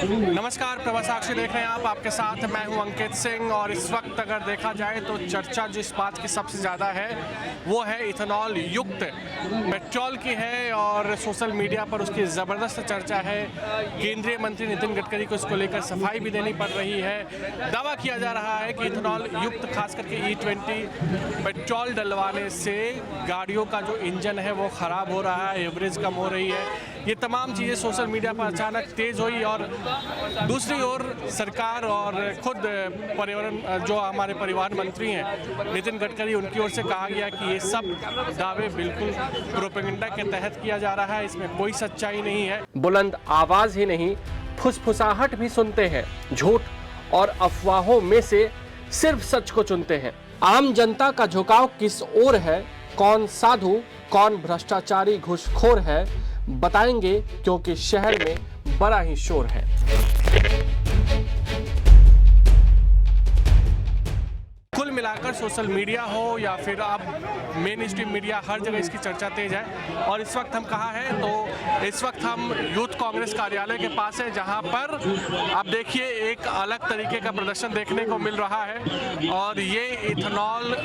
नमस्कार, प्रभा साक्षी देख रहे हैं आप, आपके साथ मैं हूं अंकित सिंह। और इस वक्त अगर देखा जाए तो चर्चा जिस बात की सबसे ज़्यादा है वो है इथेनॉल युक्त पेट्रोल की है और सोशल मीडिया पर उसकी ज़बरदस्त चर्चा है। केंद्रीय मंत्री नितिन गडकरी को इसको लेकर सफाई भी देनी पड़ रही है। दावा किया जा रहा है कि इथेनॉल युक्त खास करके E20 पेट्रोल डलवाने से गाड़ियों का जो इंजन है वो ख़राब हो रहा है, एवरेज कम हो रही है। ये तमाम चीज़ें सोशल मीडिया पर अचानक तेज़ हुई और दूसरी ओर सरकार और खुद पर्यावरण जो हमारे परिवहन मंत्री हैं नितिन गडकरी, उनकी ओर से कहा गया कि ये सब दावे बिल्कुल प्रोपेगेंडा के तहत किया जा रहा है, इसमें कोई सच्चाई नहीं है। बुलंद आवाज़ ही नहीं, फुसफुसाहट भी सुनते हैं। झूठ और अफवाहों में से सिर्फ सच को चुनते हैं। आम जनता का झुकाव किस ओर है, कौन साधु कौन भ्रष्टाचारी घूसखोर है, बताएंगे क्योंकि शहर में बड़ा ही शोर है। कुल मिलाकर सोशल मीडिया हो या फिर अब मेन स्ट्रीम मीडिया, हर जगह इसकी चर्चा तेज है। और इस वक्त हम कहाँ हैं, तो इस वक्त हम यूथ कांग्रेस कार्यालय के पास है, जहाँ पर आप देखिए एक अलग तरीके का प्रदर्शन देखने को मिल रहा है। और ये इथेनॉल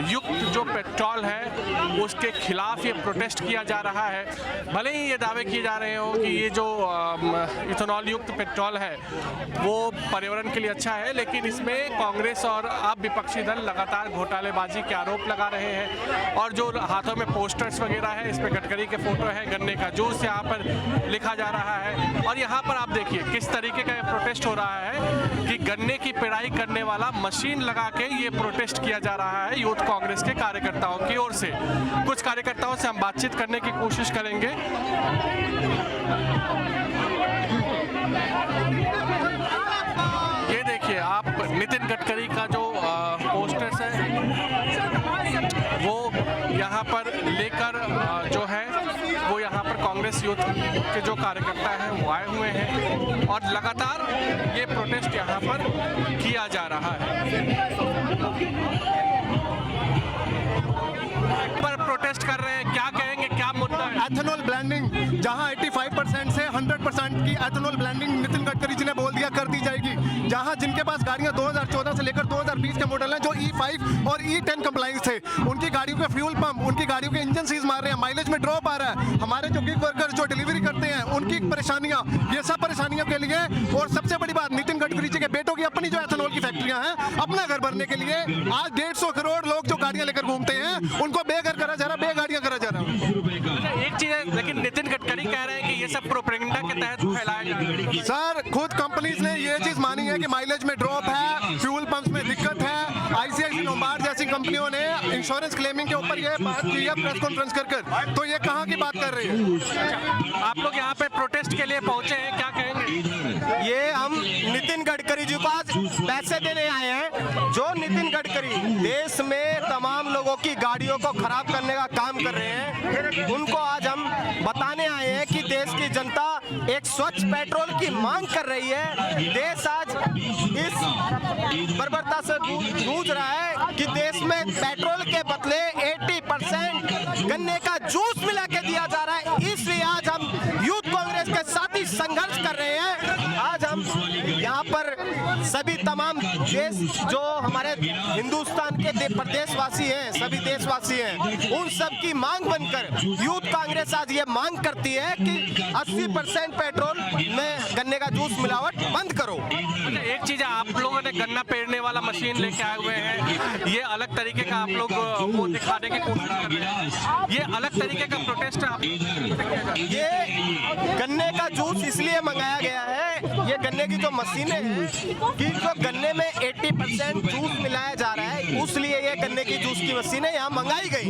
युक्त जो पेट्रोल है उसके खिलाफ ये प्रोटेस्ट किया जा रहा है। भले ही ये दावे किए जा रहे हो कि ये जो इथेनॉल युक्त पेट्रोल है वो पर्यावरण के लिए अच्छा है, लेकिन इसमें कांग्रेस और अब विपक्षी दल लगातार घोटालेबाजी के आरोप लगा रहे हैं। और जो हाथों में पोस्टर्स वगैरह है, इस पे गडकरी के फोटो है, गन्ने का जूस यहाँ पर लिखा जा रहा है। और यहाँ पर आप देखिए किस तरीके का प्रोटेस्ट हो रहा है कि गन्ने की पिड़ाई करने वाला मशीन लगा के ये प्रोटेस्ट किया जा रहा है यूथ कांग्रेस के कार्यकर्ताओं की ओर से। कुछ कार्यकर्ताओं से हम बातचीत करने की कोशिश करेंगे। ये देखिए आप नितिन गडकरी का जो पोस्टर्स है वो यहाँ पर लेकर जो है वो यहाँ पर कांग्रेस यूथ के जो कार्यकर्ता हैं वो आए हुए हैं और लगातार ये प्रोटेस्ट यहाँ पर किया जा रहा है। पर प्रोटेस्ट कर रहे हैं, क्या कहेंगे, क्या मुद्दा है? एथेनॉल ब्लेंडिंग, जहां 85% से 100% की एथेनॉल ब्लेंडिंग नितिन गडकरी जी ने बोल दिया कर दी जाएगी। जहां जिनके पास गाड़ियां 2014 से लेकर 2020 के मॉडल हैं, जो E5 और E10 कंप्लाइंस थे, उनकी गाड़ियों के फ्यूल पंप, उनकी गाड़ियों के इंजन सीज मार रहे हैं, माइलेज में ड्रॉप आ रहा है। हमारे जो गिग वर्कर्स जो डिलीवरी करते हैं उनकी परेशानियां, ये सब परेशानियों के लिए। और सबसे बड़ी बात, नितिन गडकरी जी के बेटों की अपनी जो एथेनॉल की फैक्ट्रियां हैं, अपना घर भरने के लिए आज 150 करोड़ लोग जो गाड़ियां लेकर घूमते हैं उनको बेघर करा जा रहा, बेगाड़ियां करा जा रहा। एक चीज है, लेकिन नितिन गडकरी कह रहे हैं कि ये सब प्रोपेगेंडा के तहत फैलाया जा रहा है। सर, खुद कंपनीज ने ये चीज मानी है कि माइलेज में ड्रॉप है, फ्यूल पंप्स में दिक्कत है। आईसीआईसी लोम्बार्ड जैसी कंपनियों ने इंश्योरेंस क्लेमिंग के ऊपर ये बात की है प्रेस कॉन्फ्रेंस कर, तो ये कहाँ की बात कर रही है? आप लोग यहाँ पे प्रोटेस्ट के लिए पहुंचे हैं, क्या कहेंगे? ये हम नितिन गडकरी जी को आज पैसे देने आए हैं। जो नितिन गडकरी देश में तमाम लोगों की गाड़ियों को खराब करने का काम कर रहे हैं, उनको आज हम बताने आए हैं कि देश की जनता एक स्वच्छ पेट्रोल की मांग कर रही है। देश आज इस बर्बरता से जूझ रहा है कि देश में पेट्रोल के बदले 80% गन्ने का जूस मिला के दिया जा रहा है। इसलिए आज हम यूथ कांग्रेस के साथ ही संघर्ष कर रहे हैं। आज हम यहाँ पर सभी तमाम देश जो हमारे हिंदुस्तान के प्रदेशवासी हैं, सभी देशवासी हैं, उन सब की मांग बनकर यूथ कांग्रेस आज ये मांग करती है कि 80% पेट्रोल में गन्ने का जूस मिलावट बंद करो। एक चीज है, आप लोगों ने गन्ना पेरने वाला मशीन लेके आए हुए हैं, ये अलग तरीके का आप लोग वो दिखाने की कोशिश कर रहे हैं, ये अलग तरीके का प्रोटेस्ट है। ये गन्ने का जूस इसलिए मंगाया गया है, ये गन्ने की जो मशीनें हैं कि जो गन्ने में 80% जूस मिलाया जा रहा है, उसलिए ये गन्ने की जूस की मशीनें यहाँ मंगाई गई।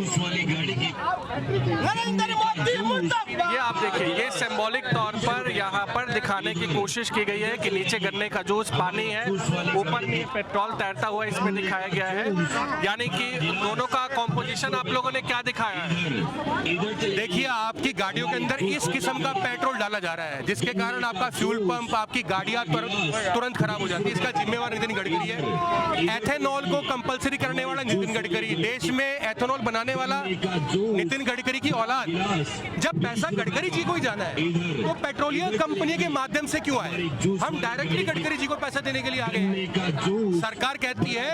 नरेंद्र मोदी मुर्दाबाद। ये आप देखिए, ये सिंबॉलिक तौर पर यहाँ पर दिखाने की कोशिश की गई है कि नीचे गन्ने का जूस पानी है, ऊपर में पेट्रोल तैरता हुआ इसमें दिखाया गया है। यानी कि दोनों का कॉम्पोजिशन आप लोगों ने क्या दिखाया है? देखिए, आपकी गाड़ियों के अंदर इस किस्म का पेट्रोल डाला जा रहा है जिसके कारण आपका फ्यूल पंप, आपकी गाड़ियां तुरंत खराब हो जाती है। इसका जिम्मेवार नितिन गडकरी है। एथेनॉल को कंपलसरी करने वाला नितिन गडकरी, देश में एथेनॉल बनाने वाला नितिन गडकरी की औलाद। जब पैसा गडकरी जी को ही जाना है तो पेट्रोलियम कंपनी के माध्यम से क्यों आए? हम डायरेक्टली गडकरी जी को पैसा देने के लिए आ गए हैं। सरकार कहती है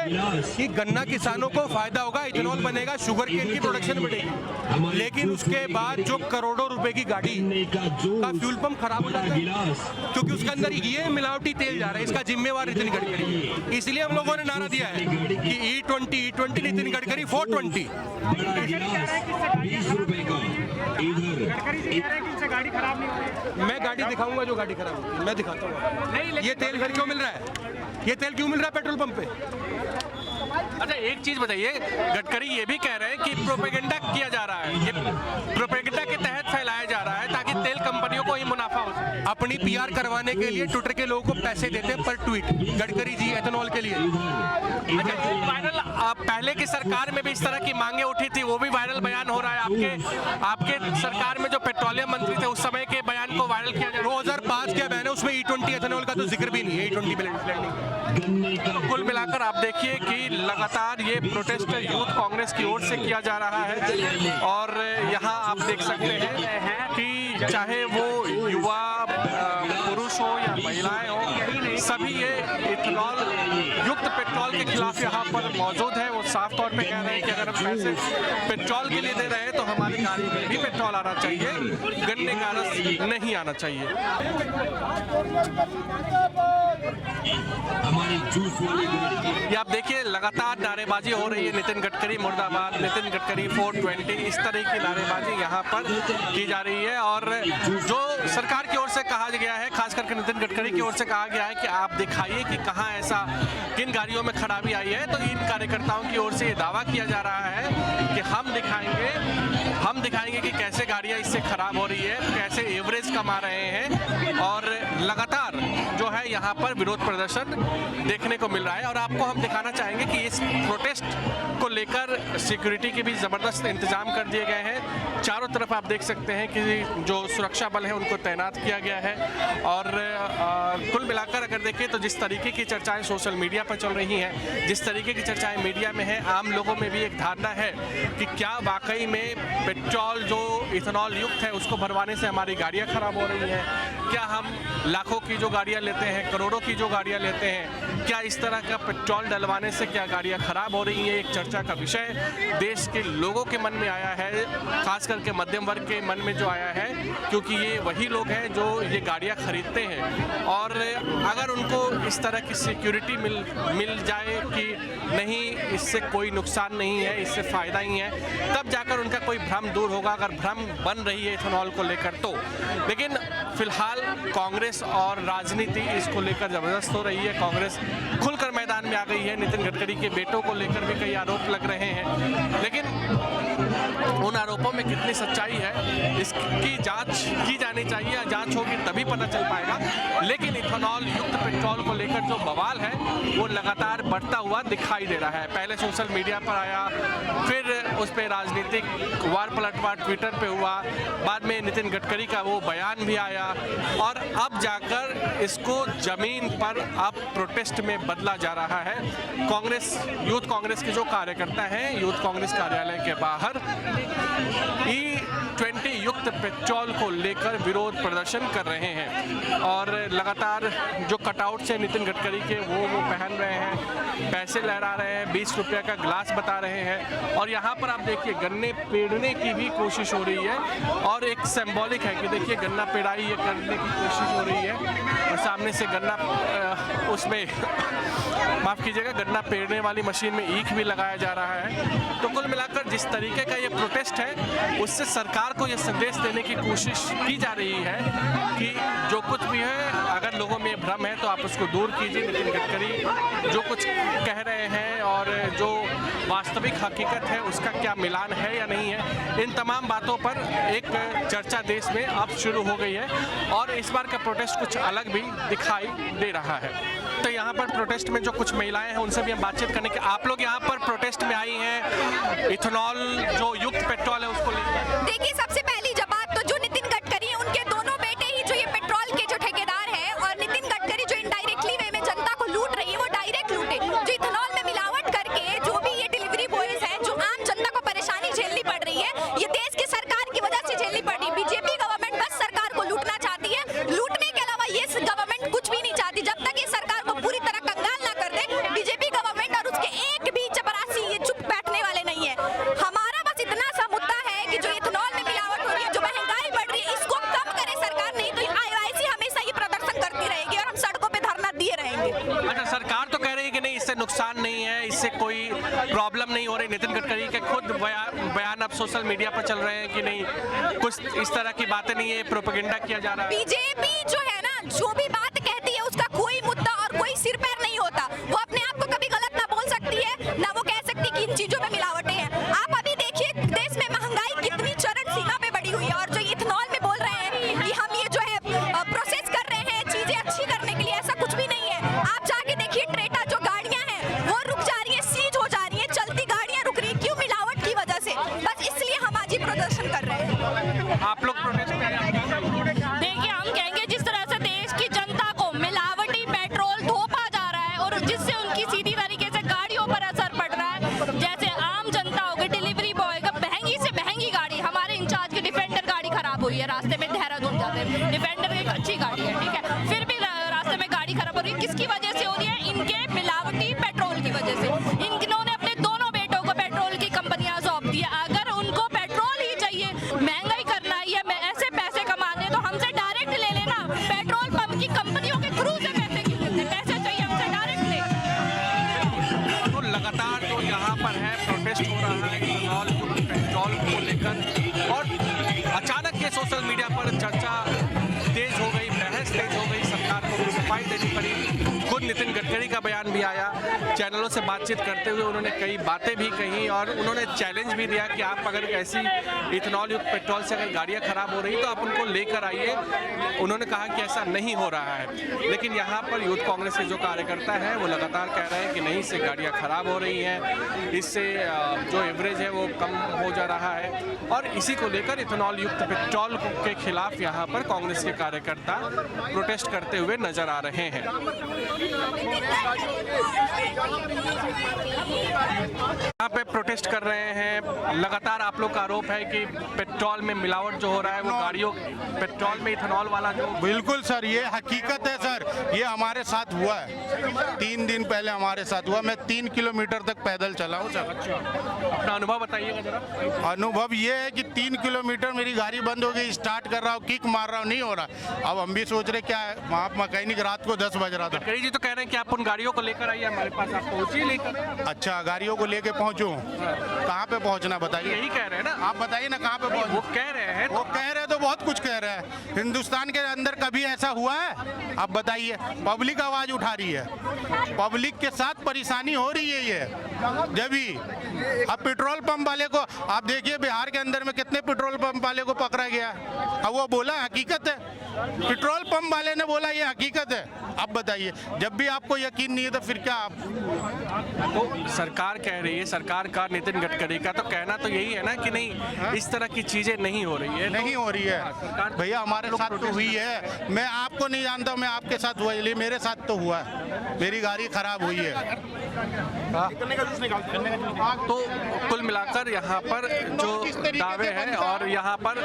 कि गन्ना किसानों को फायदा होगा, इथेनॉल बनेगा, शुगर केन की प्रोडक्शन बढ़ेगी, लेकिन उसके बाद जो करोड़ों रुपए की गाड़ी का फ्यूल पंप खराब हो जाता है क्योंकि उसके अंदर ये मिलावटी तेल जा रहा है। इसका जिम्मेवार नितिन गडकरी। इसलिए हम लोगों ने नारा दिया है कि E20 नितिन गडकरी 420। गाड़ी खराब नहीं होगी। मैं गाड़ी दिखाऊंगा जो गाड़ी खराब होगी, मैं दिखाता हूँ। ये तेल घर क्यों मिल रहा है? ये तेल क्यों मिल रहा है पेट्रोल पंप पे? अच्छा, एक चीज बताइए, गडकरी ये भी कह रहे हैं कि प्रोपेगेंडा किया जा रहा है, ये प्रोपेगेंडा के तहत फैलाया जा रहा है ताकि तेल कंपनियों को ही मुनाफा हो सके। अपनी PR करवाने के लिए ट्विटर के लोगों को पैसे देते हैं पर ट्वीट, गडकरी जी एथेनॉल के लिए। अच्छा, वायरल पहले की सरकार में भी इस तरह की मांगे उठी थी, वो भी वायरल बयान हो रहा है। आपके सरकार में जो पेट्रोलियम मंत्री थे उस समय के बयान को वायरल किया जा रहा है। 2005 के बयान है, उसमें E20 एथेनॉल का तो जिक्र भी नहीं है। E20 blending. तो कुल मिलाकर आप देखिए कि लगातार ये प्रोटेस्ट यूथ कांग्रेस की ओर से किया जा रहा है और यहाँ आप देख सकते हैं कि चाहे वो युवा पुरुष हो या महिलाएं हो, सभी ये इथेनॉल युक्त पेट्रोल के खिलाफ यहाँ पर मौजूद है। वो साफ तौर पे कह रहे हैं कि अगर हम पैसे पेट्रोल के लिए दे रहे हैं तो हमारी गाड़ी में भी पेट्रोल आना चाहिए, गन्ने का रस नहीं आना चाहिए। ये आप देखिए लगातार नारेबाजी हो रही है, नितिन गडकरी मुर्दाबाद, नितिन गडकरी 420, इस तरह की नारेबाजी यहाँ पर की जा रही है। और जो सरकार की ओर से कहा गया है, खास करके नितिन गडकरी की ओर से कहा गया है कि आप दिखाइए कि कहाँ ऐसा किन गाड़ियों में खराबी आई है, तो इन कार्यकर्ताओं की ओर से ये दावा किया जा रहा है कि हम दिखाएंगे कि कैसे गाड़ियाँ इससे खराब हो रही है, कैसे एवरेज कमा रहे हैं। और लगातार जो है यहाँ पर विरोध प्रदर्शन देखने को मिल रहा है। और आपको हम दिखाना चाहेंगे कि इस प्रोटेस्ट को लेकर सिक्योरिटी के भी ज़बरदस्त इंतजाम कर दिए गए हैं। चारों तरफ आप देख सकते हैं कि जो सुरक्षा बल है उनको तैनात किया गया है। और कुल मिलाकर अगर देखें तो जिस तरीके की चर्चाएं सोशल मीडिया पर चल रही हैं, जिस तरीके की चर्चाएं मीडिया में है, आम लोगों में भी एक धारणा है कि क्या वाकई में पेट्रोल जो इथेनॉल युक्त है उसको भरवाने से हमारी गाड़ियाँ खराब हो रही हैं, क्या हम लाखों की जो गाड़ियाँ लेते हैं, करोड़ों की जो गाड़ियाँ लेते हैं, क्या इस तरह का पेट्रोल डलवाने से क्या गाड़ियाँ खराब हो रही हैं? एक चर्चा का विषय देश के लोगों के मन में आया है, खास करके मध्यम वर्ग के मन में जो आया है, क्योंकि ये वही लोग हैं जो ये गाड़ियाँ खरीदते हैं। और अगर उनको इस तरह की सिक्योरिटी मिल जाए कि नहीं इससे कोई नुकसान नहीं है, इससे फ़ायदा ही है, तब जाकर उनका कोई भ्रम दूर होगा, अगर भ्रम बन रही है इथेनॉल को लेकर तो। लेकिन फिलहाल कांग्रेस और राजनीति इसको लेकर ज़बरदस्त हो रही है। कांग्रेस खुलकर मैदान में आ गई है। नितिन गडकरी के बेटों को लेकर भी कई आरोप लग रहे हैं, लेकिन उन आरोपों में कितनी सच्चाई है इसकी जांच की जानी चाहिए। जांच होगी तभी पता चल पाएगा। लेकिन इथेनॉल युक्त पेट्रोल को लेकर जो बवाल है वो लगातार बढ़ता हुआ दिखाई दे रहा है। पहले सोशल मीडिया पर आया, फिर उस पर राजनीतिक वार पलटवार ट्विटर पे हुआ, बाद में नितिन गडकरी का वो बयान भी आया और अब जाकर इसको जमीन पर अब प्रोटेस्ट में बदला जा रहा है। कांग्रेस, यूथ कांग्रेस के जो कार्यकर्ता हैं यूथ कांग्रेस कार्यालय के बाहर E20 युक्त पेट्रोल को लेकर विरोध प्रदर्शन कर रहे हैं और लगातार जो कटआउट्स हैं नितिन गडकरी के वो पहन रहे हैं, पैसे लहरा रहे हैं, 20 रुपये का ग्लास बता रहे हैं। और यहाँ पर आप देखिए गन्ने पेड़ने की भी कोशिश हो रही है और एक सिंबॉलिक है कि देखिए गन्ना पेड़ाई ये करने की कोशिश हो रही है और सामने से गन्ना उसमें माफ़ कीजिएगा गन्ना पेड़ने वाली मशीन में ईख भी लगाया जा रहा है। तो कुल मिलाकर जिस तरीके का ये प्रोटेस्ट है उससे सरकार को ये संदेश देने की कोशिश की जा रही है कि जो कुछ भी है, अगर लोगों में भ्रम है तो आप उसको दूर कीजिए। नितिन गडकरी जो कुछ कह रहे हैं और जो वास्तविक हकीकत है उसका क्या मिलान है या नहीं है, इन तमाम बातों पर एक चर्चा देश में अब शुरू हो गई है और इस बार का प्रोटेस्ट कुछ अलग भी दिखाई दे रहा है। तो यहाँ पर प्रोटेस्ट में जो कुछ महिलाएं हैं उनसे भी हम बातचीत करने के, आप लोग यहाँ पर प्रोटेस्ट में आई हैं इथेनॉल जो युक्त पेट्रोल है उसको लेकर। देखिए सबसे पहली जब बात तो जो नितिन गडकरी हैं उनके दोनों बेटे ही जो ये पेट्रोल के जो ठेकेदार हैं और नितिन गडकरी नुकसान नहीं है, इससे कोई प्रॉब्लम नहीं हो रही। नितिन गडकरी के खुद बयान अब सोशल मीडिया पर चल रहे हैं कि नहीं, कुछ इस तरह की बातें नहीं है, प्रोपेगेंडा किया जा रहा है। बीजेपी जो है ना, जो भी बात कहती है उसका कोई मुद्दा और कोई सिर पैर नहीं होता। वो अपने आप को कभी गलत ना बोल सकती है, ना वो कह सकती कि इन चीजों में मिलावटें हैं। आप अभी देखिए देश में महंगाई कितनी चरम सीमा पे बढ़ी हुई है, और जो इथेनॉल में बोल रहे हैं कि हम ये जो है प्रोसेस कर रहे हैं चीजें अच्छी करने के लिए, ऐसा कुछ भी नहीं है। आप जाके देखिए ट्रेटा जो गाड़ियां हैं वो रुक जा रही है, सीज हो जा रही है, चलती गाड़ियां रुक रही है। क्यों? मिलावट की वजह से। बस इसलिए हम आज ही प्रदर्शन कर रहे हैं। आप लोग प्रोटेस्ट कर रहे हैं? देखिए, हम कहेंगे जिस तरह से देश की जनता को मिलावटी पेट्रोल थोपा जा रहा है और जिससे उनकी सीधी तरीके से गाड़ियों पर असर पड़ रहा है, जैसे आम जनता होगी, डिलीवरी बॉय का महंगी से महंगी गाड़ी, हमारे इंचार्ज की डिफेंडर गाड़ी खराब हुई है रास्ते में, देहरादून जाते हैं। डिफेंडर एक अच्छी गाड़ी है, ठीक है, फिर भी रास्ते में गाड़ी खराब हो रही है। किसकी वजह से हो रही है? इनके मिलावटी पेट्रोल की वजह से। इन्होंने अपने दोनों बेटों को पेट्रोल की कंपनियां सौंप दी। अगर उनको पेट्रोल ही चाहिए, महंगाई करना है या ऐसे पैसे कमाने, तो हमसे डायरेक्ट ले लेना। पेट्रोल पंप की कंपनियों के थ्रू से पैसे क्यों लेते? पैसे चाहिए हमसे डायरेक्ट ले। तो लगातार जो यहाँ पर है प्रोटेस्ट हो रहा है इथेनॉल पेट्रोल को लेकर, और अचानक ये सोशल मीडिया पर चर्चा तेज हो गई, बहस तेज हो गई, सरकार को सफाई देनी पड़ी। खुद नितिन गडकरी का बयान भी आया, चैनलों से बातचीत करते हुए उन्होंने कई बातें भी कही और उन्होंने चैलेंज भी दिया कि आप अगर ऐसी इथेनॉल युक्त पेट्रोल से अगर गाड़ियाँ खराब हो रही तो आप उनको लेकर आइए। उन्होंने कहा कि ऐसा नहीं हो रहा है, लेकिन यहाँ पर यूथ कांग्रेस के जो कार्यकर्ता हैं वो लगातार कह रहे हैं कि नहीं, इससे गाड़ियाँ खराब हो रही हैं, इससे जो एवरेज है वो कम हो जा रहा है। और इसी को लेकर इथेनॉल युक्त पेट्रोल के खिलाफ यहाँ पर कांग्रेस के कार्यकर्ता प्रोटेस्ट करते हुए नजर आ रहे हैं। यहाँ पे प्रोटेस्ट कर रहे हैं, लगातार आप लोग का आरोप है कि पेट्रोल में मिलावट जो हो रहा है वो गाड़ियों पेट्रोल में इथेनॉल वाला जो। बिल्कुल सर, ये हकीकत है सर, ये हमारे साथ हुआ है। 3 दिन पहले हमारे साथ हुआ। मैं 3 किलोमीटर तक पैदल चला हूँ सर। अपना अनुभव बताइएगा जरा। अनुभव ये है कि 3 किलोमीटर मेरी गाड़ी बंद हो गई, स्टार्ट कर रहा हूँ, किक मार रहा हूँ, नहीं हो रहा। अब हम भी सोच रहे क्या है, वहाँ मैकेनिक रात को 10 बज रहा था। गडकरी जी तो कह रहे हैं कि आप उन गाड़ियों को लेकर आइए हमारे पास, आप पहुंचिए लेकर। अच्छा, गाड़ियों को लेके पहुँचूँ? कहाँ पे पहुँचना बताइए? यही कह रहे हैं ना आप बताइए ना कहाँ पे वो पहुँचूँ? कह रहे हैं। वो कह रहे तो बहुत कुछ कह रहे हैं। हिंदुस्तान के अंदर कभी ऐसा हुआ है? आप बताइए। पब्लिक आवाज उठा रही है, पब्लिक के साथ परेशानी हो रही है ये। जब भी अब पेट्रोल पंप वाले को आप देखिए, बिहार के अंदर में कितने पेट्रोल पंप वाले को पकड़ा गया। अब वो बोला हकीकत है, पेट्रोल पंप वाले ने बोला ये हकीकत है। अब बताइए, जब भी आपको यकीन नहीं है तो फिर क्या आप? तो सरकार कह रही है, सरकार का, नितिन गडकरी का तो कहना तो यही है ना कि नहीं, इस तरह की चीजें नहीं हो रही है। नहीं हो रही है भैया, हमारे साथ तो हुई है। मैं आपको नहीं जानता, मैं आपके साथ हुआ, इसलिए मेरे साथ तो हुआ है, मेरी गाड़ी खराब हुई है। तो कुल मिलाकर यहाँ पर जो दावे हैं और यहाँ पर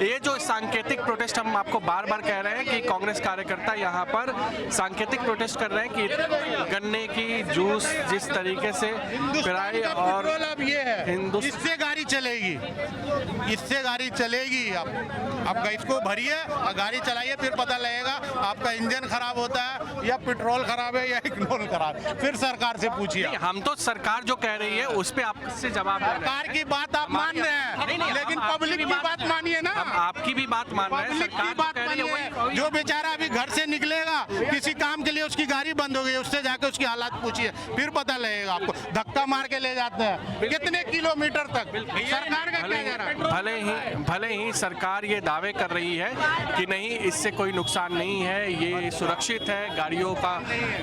ये जो सांकेतिक प्रोटेस्ट, हम आपको बार बार कह रहे हैं कि कांग्रेस कार्यकर्ता यहाँ पर सांकेतिक प्रोटेस्ट कर रहे हैं कि गन्ने की जूस जिस तरीके से पिराई और अब ये है, इससे गाड़ी चलेगी, इससे गाड़ी चलेगी। अब इसको भरिए और गाड़ी चलाइए, फिर पता लगेगा आपका इंजन खराब होता है या पेट्रोल खराब है या इथेनॉल खराब, फिर सरकार से पूछिए। हम तो सरकार जो कह रही है उस पे आपसे जवाब दे रहे हैं। सरकार की बात आप मान रहे हैं, लेकिन पब्लिक की बात मानिए ना। हम आपकी भी बात मान रहे हैं, पब्लिक की बात मानिए। जो बेचारा अभी घर से निकलेगा किसी काम के लिए, उसकी गाड़ी बंद हो गई, उससे जाके उसकी हालात पूछिए, फिर पता लगेगा आपको। धक्का मार के ले जाते हैं कितने किलोमीटर तक, सरकार का क्या जा रहा है? भले ही सरकार ये दावे कर रही है कि नहीं, इससे कोई नुकसान नहीं है, ये सुरक्षित है, गाड़ियों का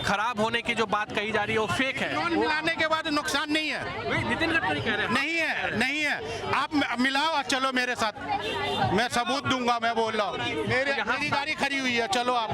खराब होने की जो बात कही जा रही है वो फेक है। मिलाने के बाद नुकसान नहीं है, नितिन गडकरी कह रहे हैं नहीं है, नहीं है। आप मिलाओ और चलो मेरे साथ, मैं सबूत दूंगा। मैं बोल रहा हूँ, मेरी गाड़ी खड़ी हुई है, चलो आप।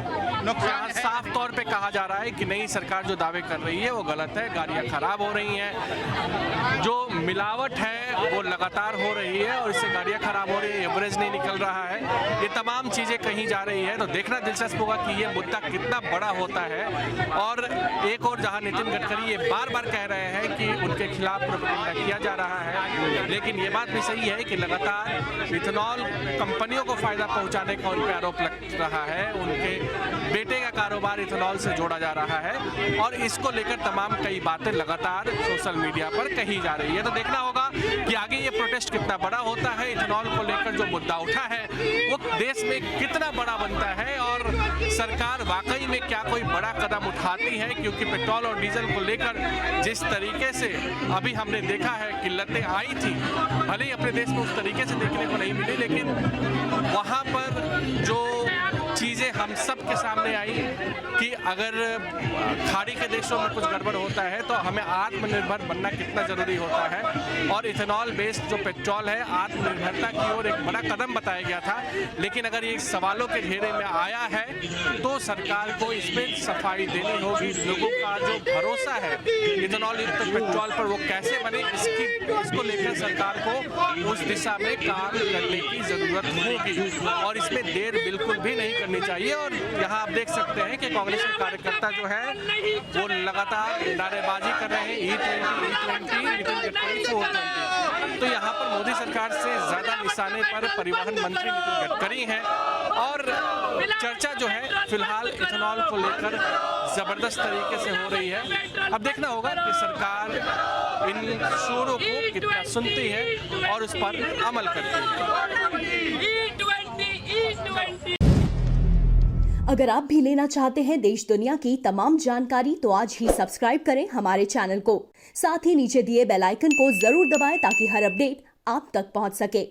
नुकसान साफ तौर पे कहा जा रहा है कि नहीं, सरकार जो दावे कर रही है वो गलत है, गाड़ियां खराब हो रही रही हैं। जो मिलावट है वो लगातार हो रही है और इससे गाड़ियां खराब हो रही है, एवरेज नहीं निकल रहा है, ये तमाम चीज़ें कहीं जा रही है। तो देखना दिलचस्प होगा कि ये मुद्दा कितना बड़ा होता है। और एक और जहां नितिन गडकरी ये बार बार कह रहे हैं कि उनके खिलाफ प्रोपेगेंडा किया जा रहा है, लेकिन ये बात भी सही है कि लगातार इथेनॉल कंपनियों को फायदा पहुंचाने का उन पर आरोप लग रहा है। उनके बेटे का कारोबार इथेनॉल से जोड़ा जा रहा है और इसको लेकर तमाम कई बातें लगातार सोशल मीडिया पर कही जा रही है। तो देखना होगा कि आगे ये प्रोटेस्ट कितना बड़ा होता है, इथेनॉल को लेकर जो मुद्दा उठा है वो देश में कितना बड़ा बनता है और सरकार वाकई में क्या कोई बड़ा कदम उठाती है, क्योंकि पेट्रोल और डीजल को लेकर जिस तरीके से अभी हमने देखा है किल्लतें आई थी, भले ही अपने देश में उस तरीके से देखने को नहीं मिली, लेकिन वहाँ पर जो चीज़ें हम सब के सामने आई कि अगर खाड़ी के देशों में कुछ गड़बड़ होता है तो हमें आत्मनिर्भर बनना कितना ज़रूरी होता है। और इथेनॉल बेस्ड जो पेट्रोल है आत्मनिर्भरता की ओर एक बड़ा कदम बताया गया था, लेकिन अगर ये सवालों के घेरे में आया है तो सरकार को इसमें सफाई देनी होगी। लोगों का जो भरोसा है इथेनॉल युक्त पेट्रोल पर वो कैसे बने, इसको लेकर सरकार को उस दिशा में काम करने की ज़रूरत होगी और इसमें देर बिल्कुल भी नहीं करनी चाहिए। और यहाँ आप देख सकते हैं कि कांग्रेस के कार्यकर्ता जो है वो लगातार नारेबाजी कर रहे हैं, E20 नितिन गडकरी 420। तो यहाँ पर मोदी सरकार से ज्यादा निशाने पर परिवहन मंत्री नितिन गडकरी हैं और चर्चा जो है फिलहाल इथेनॉल को लेकर जबरदस्त तरीके से हो रही है। अब देखना होगा कि सरकार इन शोरों को कितना सुनती है और उस पर अमल करती है। अगर आप भी लेना चाहते हैं देश दुनिया की तमाम जानकारी तो आज ही सब्सक्राइब करें हमारे चैनल को। साथ ही नीचे दिए बेल आइकन को जरूर दबाएं ताकि हर अपडेट आप तक पहुंच सके।